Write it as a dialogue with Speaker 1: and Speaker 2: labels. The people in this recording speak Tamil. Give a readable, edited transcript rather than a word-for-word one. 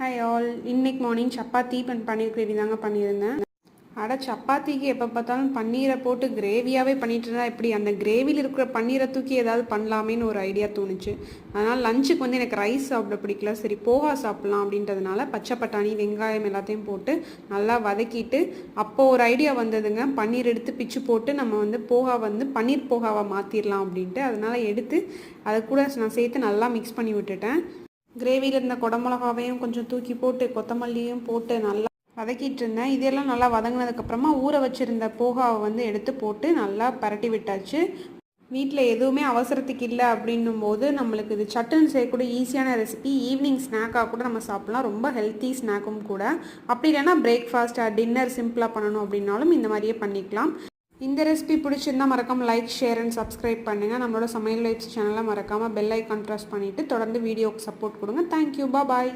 Speaker 1: ஹாய் ஆல், இன்னைக்கு மார்னிங் சப்பாத்தி பன்னீர் கிரேவி தாங்க பண்ணியிருந்தேன். சப்பாத்திக்கு எப்போ பார்த்தாலும் பன்னீரை போட்டு கிரேவியாகவே பண்ணிட்டு இருந்தா எப்படி, அந்த கிரேவியில் இருக்கிற பன்னீரை தூக்கி ஏதாவது பண்ணலாமேன்னு ஒரு ஐடியா தோணுச்சு. அதனால் லஞ்சுக்கு எனக்கு ரைஸ் சாப்பிட பிடிக்கல, சரி போகா சாப்பிட்லாம் அப்படின்றதுனால பச்சை பட்டாணி வெங்காயம் எல்லாத்தையும் போட்டு நல்லா வதக்கிட்டு, அப்போது ஒரு ஐடியா வந்ததுங்க, பன்னீர் எடுத்து பிச்சு போட்டு நம்ம போகா பன்னீர் போகாவை மாற்றிடலாம் அப்படின்ட்டு. அதனால் எடுத்து அதை கூட நான் சேர்த்து நல்லா மிக்ஸ் பண்ணி விட்டுட்டேன். கிரேவியில் இருந்த குடமிளகாவையும் கொஞ்சம் தூக்கி போட்டு கொத்தமல்லியும் போட்டு நல்லா வதக்கிட்டு இருந்தேன். இதெல்லாம் நல்லா வதங்கினதுக்கப்புறமா ஊற வச்சுருந்த போகாவை எடுத்து போட்டு நல்லா பரட்டி விட்டாச்சு. வீட்டில் எதுவுமே அவசரத்துக்கு இல்லை அப்படின்னும் போது நம்மளுக்கு இது சட்டுன்னு செய்யக்கூடிய ஈஸியான ரெசிபி. ஈவினிங் ஸ்நாக்காக கூட நம்ம சாப்பிட்லாம், ரொம்ப ஹெல்த்தி ஸ்நாக்கும் கூட. அப்படி இல்லைன்னா பிரேக்ஃபாஸ்ட் டின்னர் சிம்பிளாக பண்ணணும் அப்படின்னாலும் இந்த மாதிரியே பண்ணிக்கலாம். இந்த ரெசிபி பிடிச்சிருந்தா மறக்காமல் லைக், ஷேர் அண்ட் சப்ஸ்கிரைப் பண்ணுங்கள். நம்மளோட சமையல் லைஃப்ஸ் சேனலை மறக்காமல் பெல் ஐக்கான் ப்ரெஸ் பண்ணிவிட்டு தொடர்ந்து வீடியோக்கு சப்போர்ட் கொடுங்க. தேங்க்யூ, பாய்.